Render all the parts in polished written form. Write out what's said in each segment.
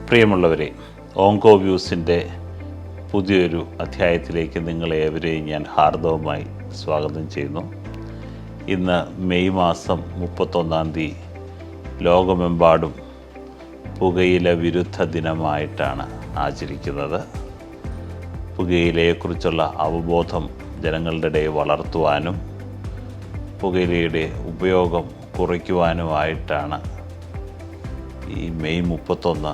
പ്രിയമുള്ളവരെ, ഓങ്കോ വ്യൂസിൻ്റെ പുതിയൊരു അധ്യായത്തിലേക്ക് നിങ്ങളേവരെയും ഞാൻ ഹാർദവമായി സ്വാഗതം ചെയ്യുന്നു. ഇന്ന് മെയ് മാസം 31 ലോകമെമ്പാടും പുകയില വിരുദ്ധ ദിനമായിട്ടാണ് ആചരിക്കുന്നത്. പുകയിലയെക്കുറിച്ചുള്ള അവബോധം ജനങ്ങളുടെ ഇടയിൽ വളർത്തുവാനും പുകയിലയുടെ ഉപയോഗം കുറയ്ക്കുവാനുമായിട്ടാണ് ഈ മെയ് 31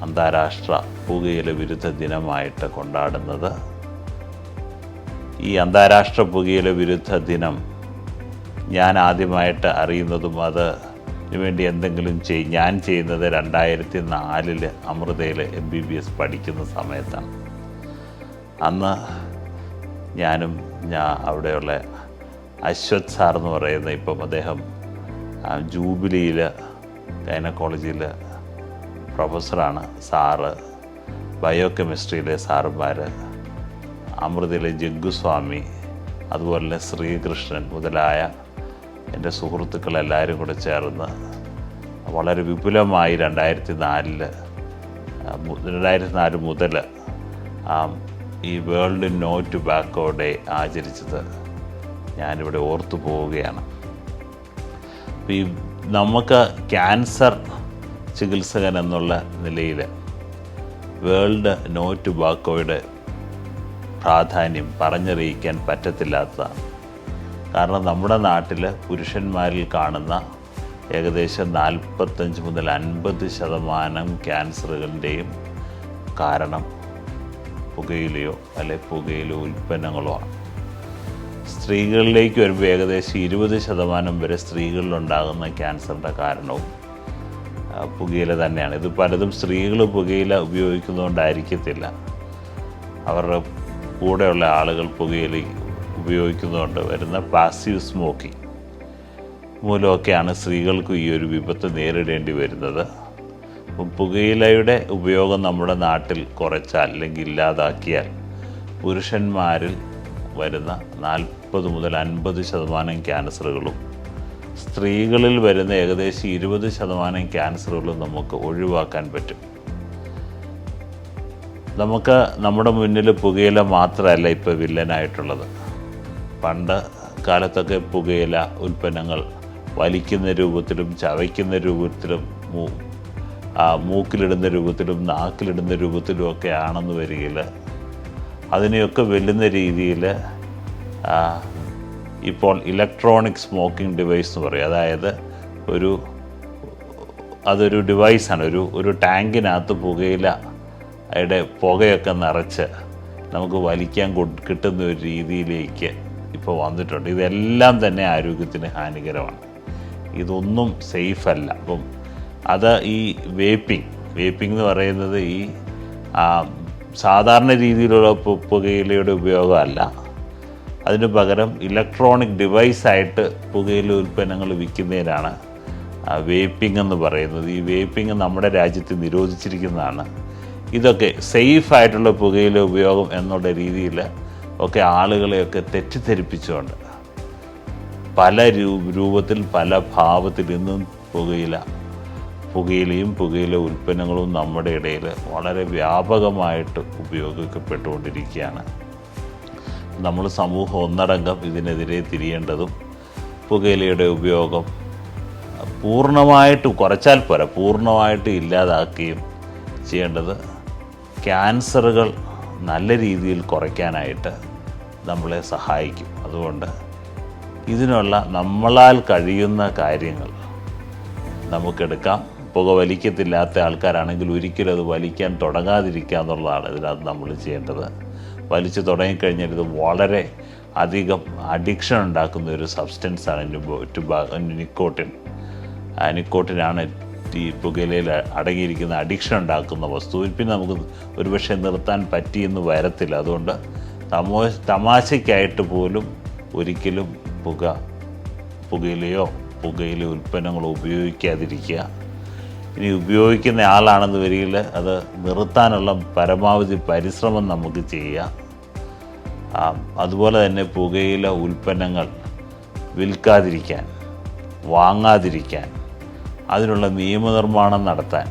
അന്താരാഷ്ട്ര പുകയില വിരുദ്ധ ദിനമായിട്ട് കൊണ്ടാടുന്നത്. ഈ അന്താരാഷ്ട്ര പുകയില വിരുദ്ധ ദിനം ഞാൻ ആദ്യമായിട്ട് അറിയുന്നതും അതിനു വേണ്ടി എന്തെങ്കിലും ഞാൻ ചെയ്യുന്നത് 2004 അമൃതയിൽ MBBS പഠിക്കുന്ന സമയത്താണ്. അന്ന് ഞാനും അവിടെയുള്ള അശ്വത് സാർ എന്ന് പറയുന്ന, ഇപ്പം അദ്ദേഹം ജൂബിലിയിൽ ഗൈനക്കോളജിയിൽ പ്രൊഫസറാണ്. സാറ്, ബയോകെമിസ്ട്രിയിലെ സാറുമാർ, അമൃതയിലെ ജഗ്ഗുസ്വാമി, അതുപോലെ തന്നെ ശ്രീകൃഷ്ണൻ മുതലായ എൻ്റെ സുഹൃത്തുക്കളെല്ലാവരും കൂടെ ചേർന്ന് വളരെ വിപുലമായി 2004 മുതൽ ഈ വേൾഡ് നോ ടുബാക്കോ ഡേ ആചരിച്ചത് ഞാനിവിടെ ഓർത്തു പോവുകയാണ്. ഈ നമുക്ക് ക്യാൻസർ ചികിത്സകൻ എന്നുള്ള നിലയിൽ വേൾഡ് നോ ടുബാക്കോയുടെ പ്രാധാന്യം പറഞ്ഞറിയിക്കാൻ പറ്റത്തില്ലാത്തതാണ്. കാരണം നമ്മുടെ നാട്ടിൽ പുരുഷന്മാരിൽ കാണുന്ന ഏകദേശം 45 മുതൽ 50% ക്യാൻസറുകളുടെയും കാരണം പുകയിലയോ അല്ലെങ്കിൽ പുകയില ഉൽപ്പന്നങ്ങളോ ആണ്. സ്ത്രീകളിലേക്ക് വരുമ്പോൾ ഏകദേശം 20% വരെ സ്ത്രീകളിലുണ്ടാകുന്ന ക്യാൻസറിൻ്റെ കാരണവും പുകയില തന്നെയാണ്. ഇത് പലതും സ്ത്രീകൾ പുകയില ഉപയോഗിക്കുന്നതുകൊണ്ടായിരിക്കത്തില്ല, അവരുടെ കൂടെയുള്ള ആളുകൾ പുകയില ഉപയോഗിക്കുന്നതുകൊണ്ട് വരുന്ന പാസീവ് സ്മോക്കിംഗ് മൂലമൊക്കെയാണ് സ്ത്രീകൾക്കും ഈ ഒരു വിപത്ത് നേരിടേണ്ടി വരുന്നത്. അപ്പം പുകയിലയുടെ ഉപയോഗം നമ്മുടെ നാട്ടിൽ കുറച്ചാൽ അല്ലെങ്കിൽ ഇല്ലാതാക്കിയാൽ പുരുഷന്മാരിൽ വരുന്ന 40 മുതൽ 50% ക്യാൻസറുകളും സ്ത്രീകളിൽ വരുന്ന ഏകദേശം 20% ക്യാൻസറുകളും നമുക്ക് ഒഴിവാക്കാൻ പറ്റും. നമുക്ക് നമ്മുടെ മുന്നിൽ പുകയില മാത്രമല്ല ഇപ്പോൾ വില്ലനായിട്ടുള്ളത്. പണ്ട് കാലത്തൊക്കെ പുകയില ഉൽപ്പന്നങ്ങൾ വലിക്കുന്ന രൂപത്തിലും ചവയ്ക്കുന്ന രൂപത്തിലും മൂക്കിലിടുന്ന രൂപത്തിലും നാക്കിലിടുന്ന രൂപത്തിലും ഒക്കെ ആണെന്ന് വരികയിൽ അതിനെയൊക്കെ വെല്ലുന്ന രീതിയിൽ ഇപ്പോൾ ഇലക്ട്രോണിക് സ്മോക്കിംഗ് ഡിവൈസ് എന്ന് പറയും. അതായത് അതൊരു ഡിവൈസാണ്. ഒരു ടാങ്കിനകത്ത് പുകയിലയുടെ പുകയൊക്കെ നിറച്ച് നമുക്ക് വലിക്കാൻ കിട്ടുന്ന ഒരു രീതിയിലേക്ക് ഇപ്പോൾ വന്നിട്ടുണ്ട്. ഇതെല്ലാം തന്നെ ആരോഗ്യത്തിന് ഹാനികരമാണ്. ഇതൊന്നും സേഫല്ല. അപ്പം ഈ വേപ്പിംഗ് എന്ന് പറയുന്നത് ഈ സാധാരണ രീതിയിലുള്ള പുകയിലയുടെ ഉപയോഗമല്ല. അതിന് പകരം ഇലക്ട്രോണിക് ഡിവൈസായിട്ട് പുകയില ഉൽപ്പന്നങ്ങൾ വിൽക്കുന്നതിനാണ് വേപ്പിംഗ് എന്ന് പറയുന്നത്. ഈ വേപ്പിംഗ് നമ്മുടെ രാജ്യത്ത് നിരോധിച്ചിരിക്കുന്നതാണ്. ഇതൊക്കെ സേഫായിട്ടുള്ള പുകയില ഉപയോഗം എന്നുള്ള രീതിയിൽ ഒക്കെ ആളുകളെയൊക്കെ തെറ്റിദ്ധരിപ്പിച്ചുകൊണ്ട് പല രൂപത്തിൽ പല ഭാവത്തിൽ ഇന്നും പുകയിലയും പുകയില ഉൽപ്പന്നങ്ങളും നമ്മുടെ ഇടയിൽ വളരെ വ്യാപകമായിട്ട് ഉപയോഗിക്കപ്പെട്ടുകൊണ്ടിരിക്കുകയാണ്. നമ്മൾ സമൂഹം ഒന്നടങ്കം ഇതിനെതിരെ തിരിയേണ്ടതും പുകയിലയുടെ ഉപയോഗം പൂർണ്ണമായിട്ട് കുറച്ചാൽ പോരാ, പൂർണ്ണമായിട്ട് ഇല്ലാതാക്കുകയും ചെയ്യേണ്ടത് ക്യാൻസറുകൾ നല്ല രീതിയിൽ കുറയ്ക്കാനായിട്ട് നമ്മളെ സഹായിക്കും. അതുകൊണ്ട് ഇതിനുള്ള നമ്മളാൽ കഴിയുന്ന കാര്യങ്ങൾ നമുക്കെടുക്കാം. പുക വലിക്കത്തില്ലാത്ത ആൾക്കാരാണെങ്കിൽ ഒരിക്കലും അത് വലിക്കാൻ തുടങ്ങാതിരിക്കുക എന്നുള്ളതാണ് ഇതിനകത്ത് നമ്മൾ ചെയ്യേണ്ടത്. വലിച്ചു തുടങ്ങിക്കഴിഞ്ഞാൽ ഇത് വളരെ അധികം അഡിക്ഷൻ ഉണ്ടാക്കുന്ന ഒരു സബ്സ്റ്റൻസാണ് നിക്കോട്ടിൻ. നിക്കോട്ടിനാണ് ഈ പുകയിലയിൽ അടങ്ങിയിരിക്കുന്ന അഡിക്ഷൻ ഉണ്ടാക്കുന്ന വസ്തു. പിന്നെ നമുക്ക് ഒരുപക്ഷെ നിർത്താൻ പറ്റിയെന്ന് വരത്തില്ല. അതുകൊണ്ട് തമാശയ്ക്കായിട്ട് പോലും ഒരിക്കലും പുകയിലയോ പുകയില ഉൽപ്പന്നങ്ങളോ ഉപയോഗിക്കാതിരിക്കുക. ഇനി ഉപയോഗിക്കുന്ന ആളാണെന്ന് വരികിൽ അത് നിർത്താനുള്ള പരമാവധി പരിശ്രമം നമുക്ക് ചെയ്യുക. അതുപോലെ തന്നെ പുകയില ഉൽപ്പന്നങ്ങൾ വിൽക്കാതിരിക്കാൻ വാങ്ങാതിരിക്കാൻ, അതിനുള്ള നിയമനിർമ്മാണം നടത്താൻ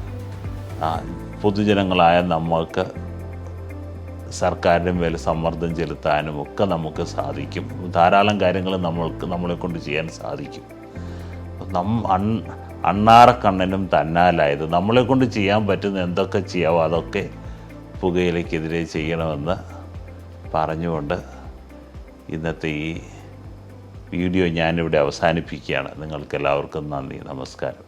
പൊതുജനങ്ങളായ നമ്മൾക്ക് സർക്കാരിൻ്റെ മേൽ സമ്മർദ്ദം ചെലുത്താനും ഒക്കെ നമുക്ക് സാധിക്കും. ധാരാളം കാര്യങ്ങൾ നമ്മളെക്കൊണ്ട് ചെയ്യാൻ സാധിക്കും. അണ്ണാറക്കണ്ണനും തന്നാലായത്, നമ്മളെക്കൊണ്ട് ചെയ്യാൻ പറ്റുന്ന എന്തൊക്കെ ചെയ്യാവോ അതൊക്കെ പുകയിലയ്ക്കെതിരെ ചെയ്യണമെന്ന് പറഞ്ഞുകൊണ്ട് ഇന്നത്തെ ഈ വീഡിയോ ഞാനിവിടെ അവസാനിപ്പിക്കുകയാണ്. നിങ്ങൾക്കെല്ലാവർക്കും നന്ദി, നമസ്കാരം.